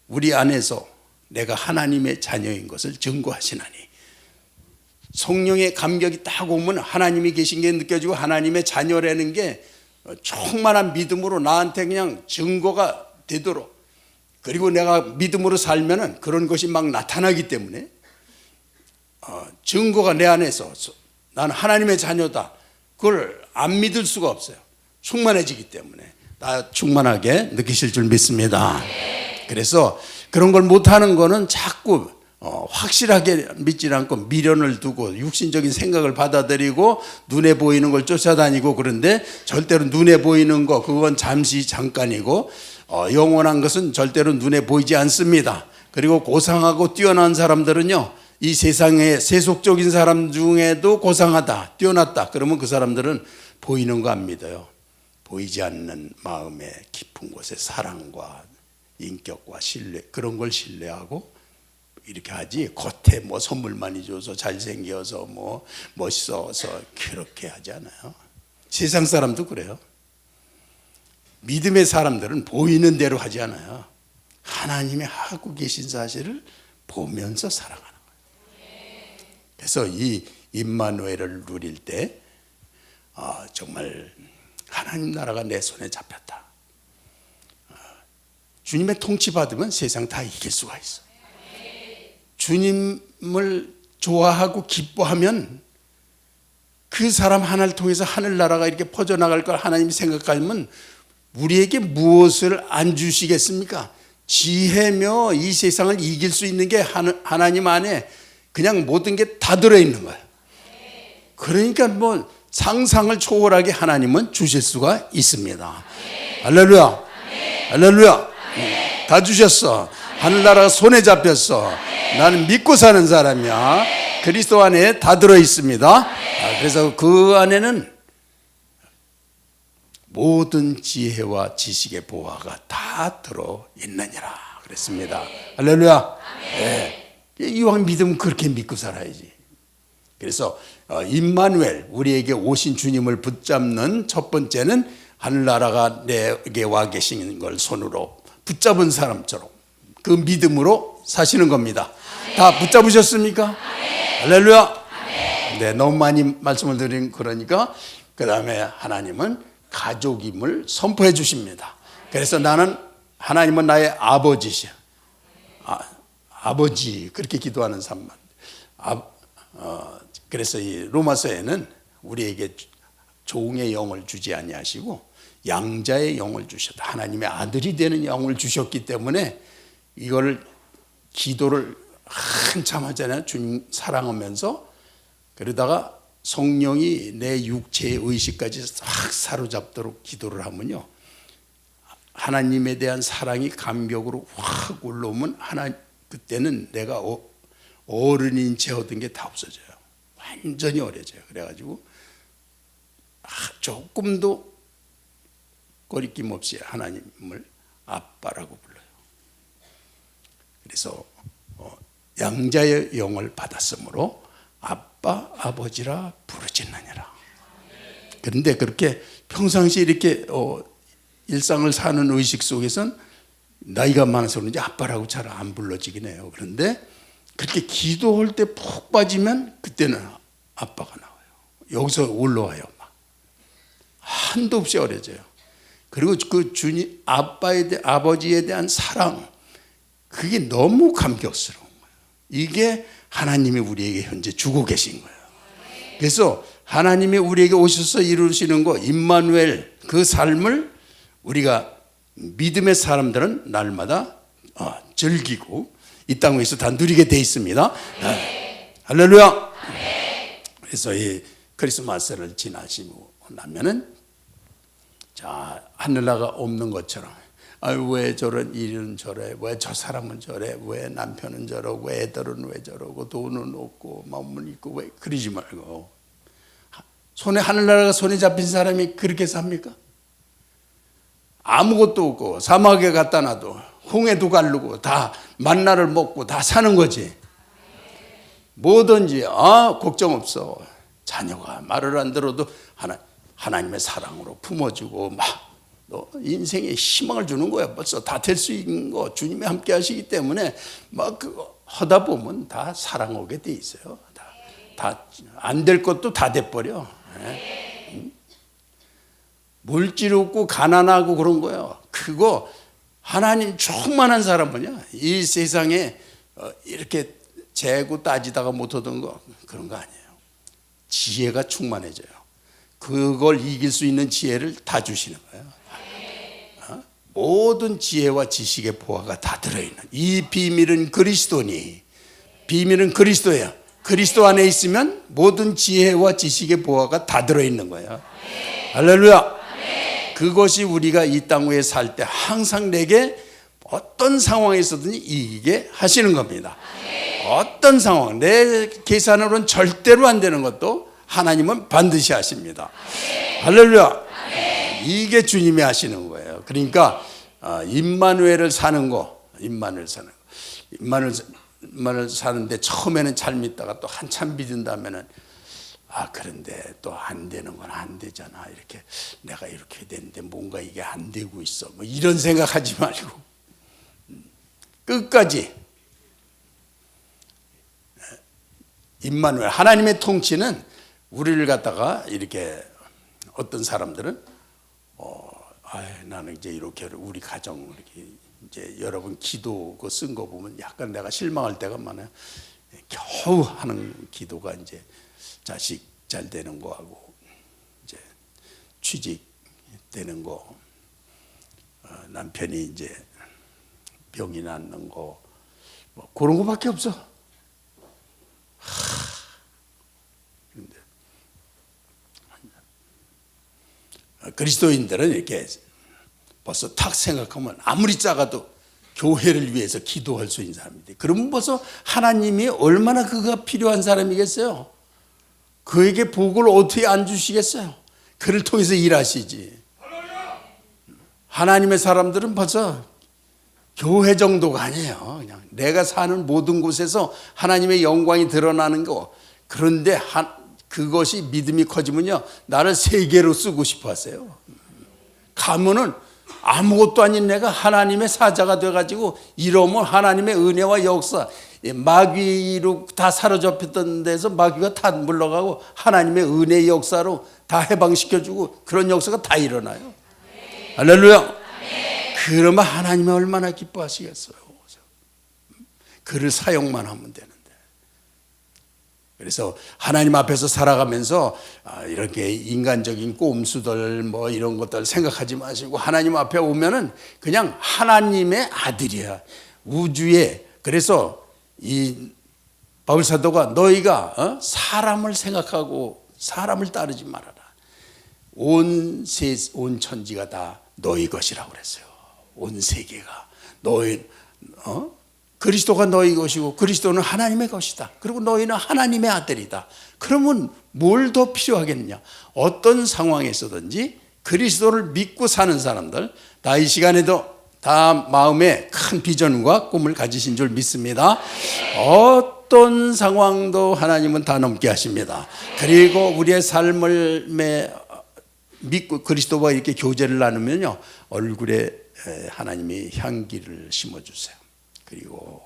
우리 안에서 내가 하나님의 자녀인 것을 증거하시나니, 성령의 감격이 딱 오면 하나님이 계신 게 느껴지고 하나님의 자녀라는 게 충만한 믿음으로 나한테 그냥 증거가 되도록, 그리고 내가 믿음으로 살면은 그런 것이 막 나타나기 때문에 증거가 내 안에서 나는 하나님의 자녀다, 그걸 안 믿을 수가 없어요. 충만해지기 때문에 다 충만하게 느끼실 줄 믿습니다. 그래서 그런 걸 못하는 거는 자꾸 확실하게 믿지 않고 미련을 두고 육신적인 생각을 받아들이고 눈에 보이는 걸 쫓아다니고, 그런데 절대로 눈에 보이는 거 그건 잠시 잠깐이고 영원한 것은 절대로 눈에 보이지 않습니다. 그리고 고상하고 뛰어난 사람들은요, 이 세상의 세속적인 사람 중에도 고상하다, 뛰어났다 그러면 그 사람들은 보이는 거 안 믿어요. 보이지 않는 마음의 깊은 곳에 사랑과 인격과 신뢰, 그런 걸 신뢰하고 이렇게 하지, 겉에 뭐 선물 많이 줘서 잘생겨서 뭐 멋있어서 그렇게 하지 않아요. 세상 사람도 그래요. 믿음의 사람들은 보이는 대로 하지 않아요. 하나님이 하고 계신 사실을 보면서 살아가는 거예요. 그래서 이 임마누엘을 누릴 때 정말 하나님 나라가 내 손에 잡혔다. 주님의 통치 받으면 세상 다 이길 수가 있어. 주님을 좋아하고 기뻐하면 그 사람 하나를 통해서 하늘나라가 이렇게 퍼져나갈 걸 하나님이 생각하면 우리에게 무엇을 안 주시겠습니까? 지혜며 이 세상을 이길 수 있는 게 하나님 안에 그냥 모든 게 다 들어있는 거예요. 그러니까 뭐 상상을 초월하게 하나님은 주실 수가 있습니다. 할렐루야. 할렐루야. 다 주셨어. 하늘나라가 손에 잡혔어. 나는 믿고 사는 사람이야. 그리스도 안에 다 들어있습니다. 그래서 그 안에는 모든 지혜와 지식의 보화가 다 들어 있느니라 그랬습니다. 할렐루야. 네. 이왕 믿으면 그렇게 믿고 살아야지. 그래서 임마누엘, 우리에게 오신 주님을 붙잡는 첫 번째는 하늘나라가 내게 와 계신 걸 손으로 붙잡은 사람처럼 그 믿음으로 사시는 겁니다. 다 붙잡으셨습니까? 할렐루야. 네, 너무 많이 말씀을 드린 그러니까 그 다음에 하나님은 가족임을 선포해 주십니다. 그래서 나는 하나님은 나의 아버지시야. 아버지 그렇게 기도하는 사람만. 그래서 이 로마서에는 우리에게 종의 영을 주지 아니하시고 양자의 영을 주셨다. 하나님의 아들이 되는 영을 주셨기 때문에 이걸 기도를 한참 하잖아요. 주님 사랑하면서 그러다가 성령이 내 육체의 의식까지 확 사로잡도록 기도를 하면요. 하나님에 대한 사랑이 감격으로 확 올라오면 그때는 내가 어른인 채 얻은 게 다 없어져요. 완전히 어려져요. 그래가지고 조금도 거리낌 없이 하나님을 아빠라고 불러요. 그래서 양자의 영을 받았으므로 아빠, 아버지라 부르짖느니라. 그런데 그렇게 평상시에 이렇게 일상을 사는 의식 속에선 나이가 많아서 그런지 아빠라고 잘 안 불러지긴 해요. 그런데 그렇게 기도할 때 푹 빠지면 그때는 아빠가 나와요. 여기서 올라와요. 막. 한도 없이 어려져요. 그리고 그 주님 아버지에 대한 사랑, 그게 너무 감격스러운 거예요. 이게 하나님이 우리에게 현재 주고 계신 거예요. 그래서 하나님이 우리에게 오셔서 이루시는 거 임마누엘, 그 삶을 우리가 믿음의 사람들은 날마다 즐기고 이 땅에서 다 누리게 돼 있습니다. 할렐루야. 그래서 이 크리스마스를 지나시고 나면은 자, 하늘나라가 없는 것처럼 왜 저런 일은 저래, 왜 저 사람은 저래, 왜 남편은 저러고 애들은 왜 저러고 돈은 없고 마음은 있고 왜 그러지 말고 하늘나라가 손에 잡힌 사람이 그렇게 삽니까? 아무것도 없고 사막에 갖다 놔도 홍해도 가르고 다 만나를 먹고 다 사는 거지. 뭐든지 걱정 없어. 자녀가 말을 안 들어도 하나님의 사랑으로 품어주고 막 너 인생에 희망을 주는 거야. 벌써 다 될 수 있는 거 주님이 함께 하시기 때문에 막 그거 하다 보면 다 사랑하게 돼 있어요. 다 안 될 것도 다 돼버려. 물질 없고 가난하고 그런 거예요. 그거 하나님 충만한 사람은요, 이 세상에 이렇게 재고 따지다가 못 얻은 거 그런 거 아니에요. 지혜가 충만해져요. 그걸 이길 수 있는 지혜를 다 주시는 거예요. 모든 지혜와 지식의 보화가 다 들어있는 이 비밀은 그리스도니, 비밀은 그리스도예요. 그리스도 안에 있으면 모든 지혜와 지식의 보화가 다 들어있는 거예요. 할렐루야. 그것이 우리가 이 땅 위에 살 때 항상 내게 어떤 상황에서든지 이기게 하시는 겁니다. 어떤 상황, 내 계산으로는 절대로 안 되는 것도 하나님은 반드시 하십니다. 할렐루야. 이게 주님이 하시는 거예요. 그러니까 임마누엘을 사는 거, 임마누엘 사는데 처음에는 잘 믿다가 또 한참 믿은 다음에는 그런데 또 안 되는 건 안 되잖아. 이렇게 내가 이렇게 됐는데 뭔가 이게 안 되고 있어. 뭐 이런 생각하지 말고 끝까지 임마누엘, 하나님의 통치는 우리를 갖다가 이렇게 어떤 사람들은 나는 이제 이렇게 우리 가정 이렇게 이제 여러분 기도 그 쓴 거 보면 약간 내가 실망할 때가 많아요. 겨우 하는 기도가 이제 자식 잘 되는 거하고 이제 취직 되는 거, 남편이 이제 병이 낫는 거, 뭐 그런 거밖에 없어. 그런데 그리스도인들은 이렇게 벌써 탁 생각하면 아무리 작아도 교회를 위해서 기도할 수 있는 사람인데, 그러면 벌써 하나님이 얼마나 그가 필요한 사람이겠어요. 그에게 복을 어떻게 안 주시겠어요? 그를 통해서 일하시지. 하나님의 사람들은 벌써 교회 정도가 아니에요. 그냥 내가 사는 모든 곳에서 하나님의 영광이 드러나는 거. 그런데 그것이 믿음이 커지면요, 나를 세계로 쓰고 싶어 하세요. 가면은 아무것도 아닌 내가 하나님의 사자가 돼가지고 이러면 하나님의 은혜와 역사, 마귀로 다 사로잡혔던 데서 마귀가 다 물러가고 하나님의 은혜의 역사로 다 해방시켜주고 그런 역사가 다 일어나요. 할렐루야. 그러면 하나님이 얼마나 기뻐하시겠어요. 그를 사용만 하면 되는데. 그래서 하나님 앞에서 살아가면서 이렇게 인간적인 꼼수들 뭐 이런 것들 생각하지 마시고 하나님 앞에 오면은 그냥 하나님의 아들이야. 우주에. 그래서 이 바울 사도가 너희가 사람을 생각하고 사람을 따르지 말아라. 온 천지가 다 너희 것이라고 그랬어요. 온 세계가 너희 그리스도가 너희 것이고 그리스도는 하나님의 것이다. 그리고 너희는 하나님의 아들이다. 그러면 뭘 더 필요하겠느냐? 어떤 상황에서든지 그리스도를 믿고 사는 사람들 다 이 시간에도 다 마음에 큰 비전과 꿈을 가지신 줄 믿습니다. 어떤 상황도 하나님은 다 넘게 하십니다. 그리고 우리의 삶을 믿고 그리스도와 이렇게 교제를 나누면요, 얼굴에 하나님이 향기를 심어주세요. 그리고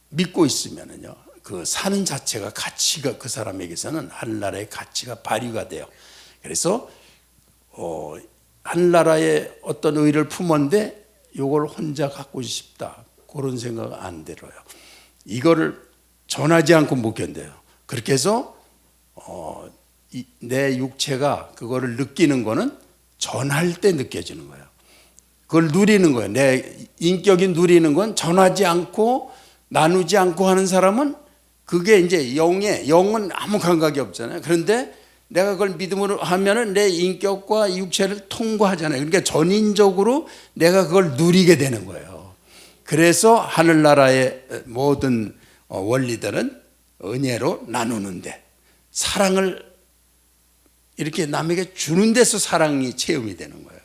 믿고 있으면은요, 그 사는 자체가 가치가 그 사람에게서는 하늘나라의 가치가 발휘가 돼요. 그래서 하늘나라의 어떤 의를 품었는데 이걸 혼자 갖고 싶다 그런 생각 안 들어요. 이거를 전하지 않고 못 견뎌요. 그렇게 해서 내 육체가 그거를 느끼는 거는 전할 때 느껴지는 거예요. 그걸 누리는 거예요. 내 인격이 누리는 건 전하지 않고 나누지 않고 하는 사람은 그게 이제 영은 아무 감각이 없잖아요. 그런데 내가 그걸 믿음으로 하면은 내 인격과 육체를 통과하잖아요. 그러니까 전인적으로 내가 그걸 누리게 되는 거예요. 그래서 하늘나라의 모든 원리들은 은혜로 나누는데 사랑을 이렇게 남에게 주는 데서 사랑이 체험이 되는 거예요.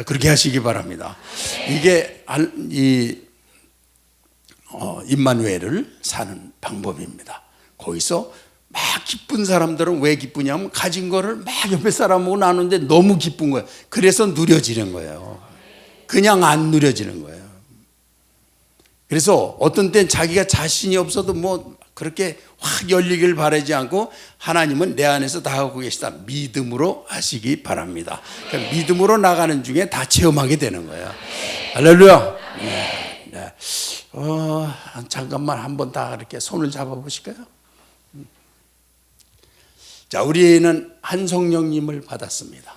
그렇게 하시기 바랍니다. 이게 임마누엘을 사는 방법입니다. 거기서 막 기쁜 사람들은 왜 기쁘냐면 가진 거를 막 옆에 사람하고 나누는데 너무 기쁜 거예요. 그래서 누려지는 거예요. 그냥 안 누려지는 거예요. 그래서 어떤 땐 자기가 자신이 없어도 뭐 그렇게 확 열리길 바라지 않고 하나님은 내 안에서 다 하고 계시다. 믿음으로 하시기 바랍니다. 그러니까 믿음으로 나가는 중에 다 체험하게 되는 거예요. 할렐루야. 네. 잠깐만 한번 다 이렇게 손을 잡아 보실까요? 자, 우리는 한성령님을 받았습니다.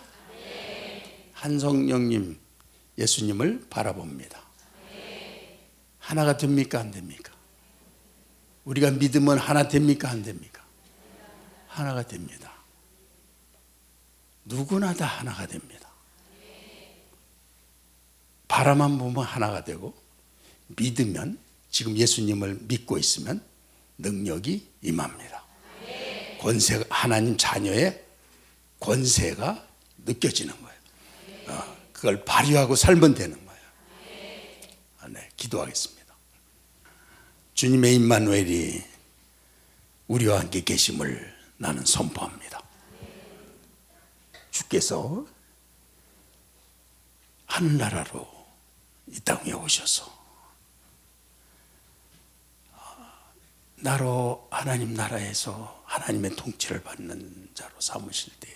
한성령님 예수님을 바라봅니다. 하나가 됩니까 안 됩니까? 우리가 믿으면 하나 됩니까 안 됩니까? 하나가 됩니다. 누구나 다 하나가 됩니다. 바라만 보면 하나가 되고 믿으면 지금 예수님을 믿고 있으면 능력이 임합니다. 권세가 하나님 자녀의 권세가 느껴지는 거예요. 그걸 발휘하고 살면 되는 거예요. 네, 기도하겠습니다. 주님의 임마누엘이 우리와 함께 계심을 나는 선포합니다. 주께서 하늘나라로 이 땅에 오셔서 나로 하나님 나라에서 하나님의 통치를 받는 자로 삼으실 때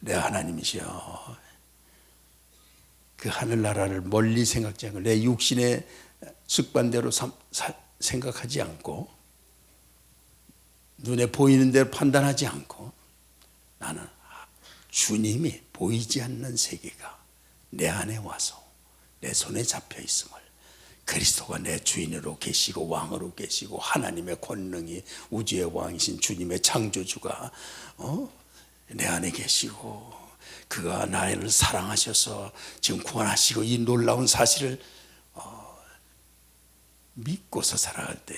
내 하나님이시여, 그 하늘나라를 멀리 생각지 않고 내 육신의 습관대로 생각하지 않고 눈에 보이는 대로 판단하지 않고 나는 주님이 보이지 않는 세계가 내 안에 와서 내 손에 잡혀 있음을, 그리스도가 내 주인으로 계시고 왕으로 계시고 하나님의 권능이 우주의 왕이신 주님의 창조주가 내 안에 계시고 그가 나를 사랑하셔서 지금 구원하시고 이 놀라운 사실을 믿고서 살아갈 때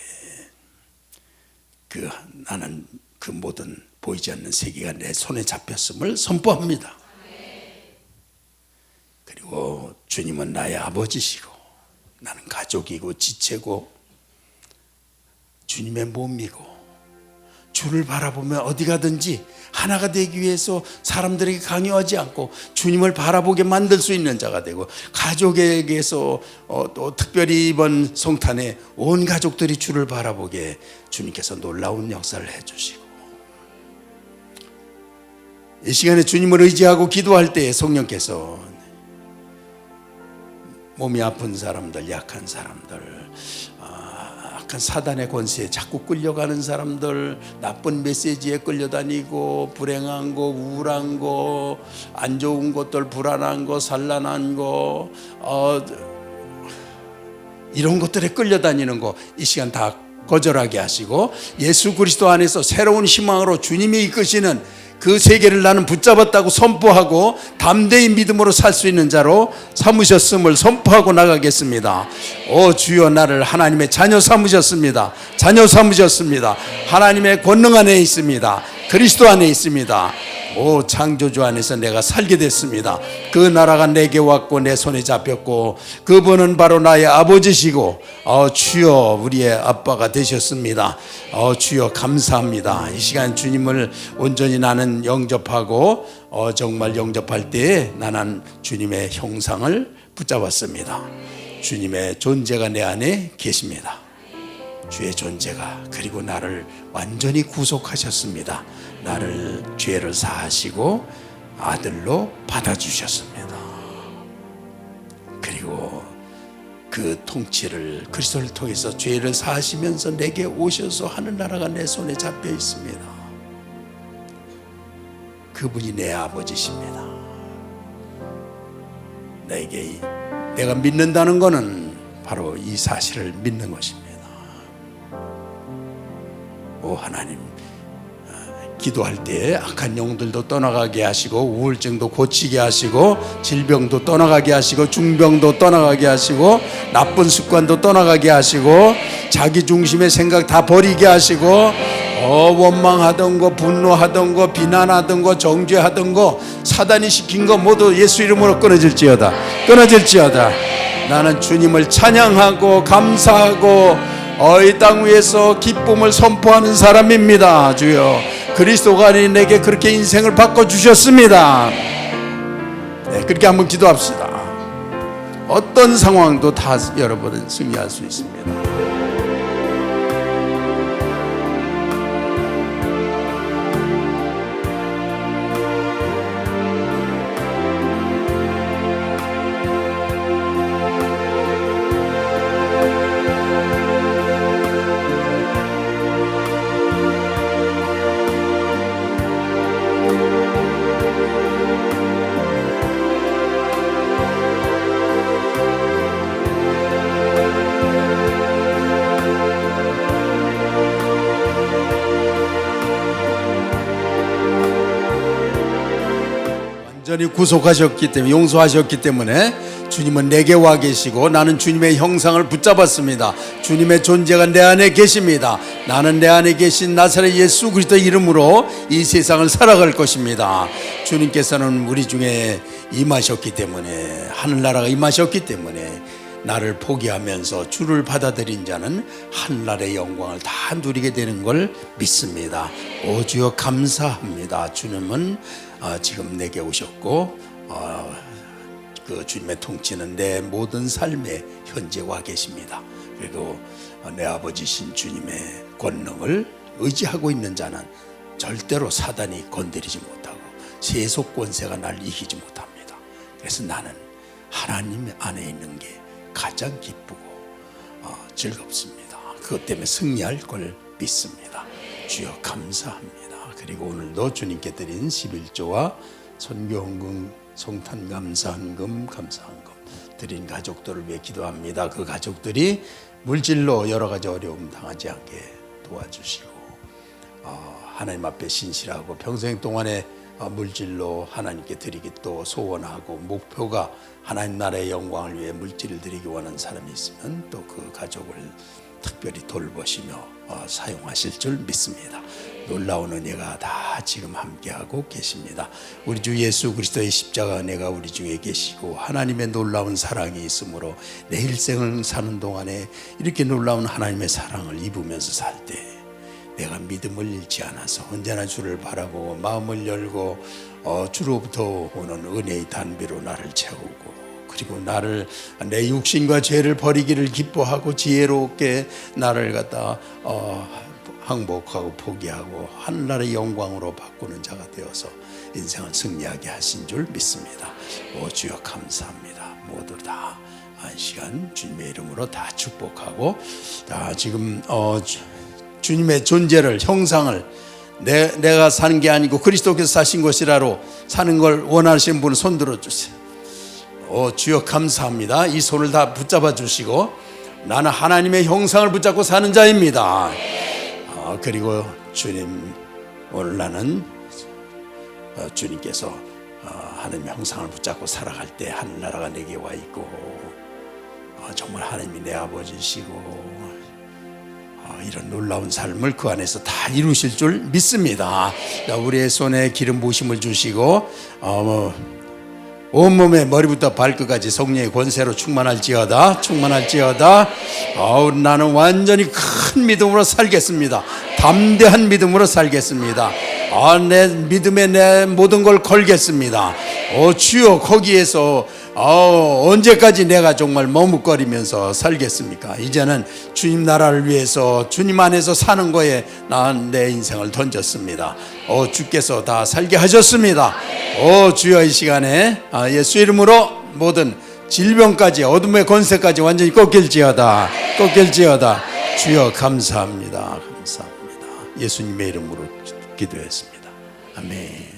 나는 그 모든 보이지 않는 세계가 내 손에 잡혔음을 선포합니다. 그리고 주님은 나의 아버지시고 나는 가족이고 지체고 주님의 몸이고 주를 바라보며 어디 가든지 하나가 되기 위해서 사람들에게 강요하지 않고 주님을 바라보게 만들 수 있는 자가 되고, 가족에게서 또 특별히 이번 성탄에 온 가족들이 주를 바라보게 주님께서 놀라운 역사를 해주시고, 이 시간에 주님을 의지하고 기도할 때에 성령께서 몸이 아픈 사람들, 약한 사람들, 약한 사단의 권세에 자꾸 끌려가는 사람들, 나쁜 메시지에 끌려다니고 불행한 거, 우울한 거, 안 좋은 것들, 불안한 거, 산란한 거, 이런 것들에 끌려다니는 거 이 시간 다 거절하게 하시고, 예수 그리스도 안에서 새로운 희망으로 주님이 이끄시는 그 세계를 나는 붙잡았다고 선포하고 담대히 믿음으로 살 수 있는 자로 삼으셨음을 선포하고 나가겠습니다. 오 주여, 나를 하나님의 자녀 삼으셨습니다. 자녀 삼으셨습니다. 하나님의 권능 안에 있습니다. 그리스도 안에 있습니다. 오 창조주 안에서 내가 살게 됐습니다. 그 나라가 내게 왔고 내 손에 잡혔고 그분은 바로 나의 아버지시고 주여 우리의 아빠가 되셨습니다. 주여 감사합니다. 이 시간 주님을 온전히 나는 영접하고 정말 영접할 때에 나는 주님의 형상을 붙잡았습니다. 주님의 존재가 내 안에 계십니다. 주의 존재가, 그리고 나를 완전히 구속하셨습니다. 나를 죄를 사하시고 아들로 받아주셨습니다. 그리고 그 통치를 그리스도를 통해서 죄를 사하시면서 내게 오셔서 하늘나라가 내 손에 잡혀 있습니다. 그분이 내 아버지십니다. 내가 믿는다는 것은 바로 이 사실을 믿는 것입니다. 오 하나님, 기도할 때 악한 영들도 떠나가게 하시고 우울증도 고치게 하시고 질병도 떠나가게 하시고 중병도 떠나가게 하시고 나쁜 습관도 떠나가게 하시고 자기 중심의 생각 다 버리게 하시고 원망하던 거, 분노하던 거, 비난하던 거, 정죄하던 거, 사단이 시킨 거 모두 예수 이름으로 끊어질지어다. 끊어질지어다. 나는 주님을 찬양하고 감사하고 이 땅 위에서 기쁨을 선포하는 사람입니다. 주여, 그리스도가 내게 그렇게 인생을 바꿔주셨습니다. 네, 그렇게 한번 기도합시다. 어떤 상황도 다 여러분은 승리할 수 있습니다. 완전히 구속하셨기 때문에, 용서하셨기 때문에 주님은 내게 와 계시고 나는 주님의 형상을 붙잡았습니다. 주님의 존재가 내 안에 계십니다. 나는 내 안에 계신 나사렛 예수 그리스도 이름으로 이 세상을 살아갈 것입니다. 주님께서는 우리 중에 임하셨기 때문에, 하늘나라가 임하셨기 때문에 나를 포기하면서 주를 받아들인 자는 하늘나라의 영광을 다 누리게 되는 걸 믿습니다. 오 주여 감사합니다. 주님은 지금 내게 오셨고 그 주님의 통치는 내 모든 삶에 현재 와 계십니다. 그리고 내 아버지신 주님의 권능을 의지하고 있는 자는 절대로 사단이 건드리지 못하고 세속 권세가 날 이기지 못합니다. 그래서 나는 하나님 안에 있는 게 가장 기쁘고 즐겁습니다. 그것 때문에 승리할 걸 믿습니다. 주여 감사합니다. 그리고 오늘도 주님께 드린 11조와 선교헌금, 성탄감사헌금, 감사헌금 드린 가족들을 위해 기도합니다. 그 가족들이 물질로 여러 가지 어려움 당하지 않게 도와주시고 하나님 앞에 신실하고 평생 동안에 물질로 하나님께 드리기 또 소원하고 목표가 하나님 나라의 영광을 위해 물질을 드리기 원하는 사람이 있으면 또 그 가족을 특별히 돌보시며 사용하실 줄 믿습니다. 놀라운 은혜가 다 지금 함께하고 계십니다. 우리 주 예수 그리스도의 십자가 은혜가 우리 중에 계시고 하나님의 놀라운 사랑이 있으므로 내 일생을 사는 동안에 이렇게 놀라운 하나님의 사랑을 입으면서 살 때 내가 믿음을 잃지 않아서 언제나 주를 바라보고 마음을 열고 주로부터 오는 은혜의 단비로 나를 채우고, 그리고 나를 내 육신과 죄를 버리기를 기뻐하고 지혜롭게 나를 갖다 항복하고 포기하고 하늘나라의 영광으로 바꾸는 자가 되어서 인생을 승리하게 하신 줄 믿습니다. 주여 감사합니다. 모두 다 한 시간 주님의 이름으로 다 축복하고, 지금 주님의 존재를, 형상을 내가 사는 게 아니고 그리스도께서 사신 것이라로 사는 걸 원하시는 분은 손 들어주세요. 주여 감사합니다. 이 손을 다 붙잡아 주시고, 나는 하나님의 형상을 붙잡고 사는 자입니다. 그리고 주님, 오늘 나는 주님께서 하나님의 형상을 붙잡고 살아갈 때 하늘나라가 내게 와 있고, 정말 하나님이 내 아버지시고 이런 놀라운 삶을 그 안에서 다 이루실 줄 믿습니다. 우리의 손에 기름 부으심을 주시고 온몸에 머리부터 발끝까지 성령의 권세로 충만할지어다. 나는 완전히 큰 믿음으로 살겠습니다. 담대한 믿음으로 살겠습니다. 내 믿음에 내 모든 걸 걸겠습니다. 주여, 거기에서 언제까지 내가 정말 머뭇거리면서 살겠습니까? 이제는 주님 나라를 위해서 주님 안에서 사는 거에 난 내 인생을 던졌습니다. 주께서 다 살게 하셨습니다. 주여, 이 시간에 예수 이름으로 모든 질병까지 어둠의 권세까지 완전히 꺾일지어다. 주여 감사합니다. 예수님의 이름으로 기도했습니다. 아멘.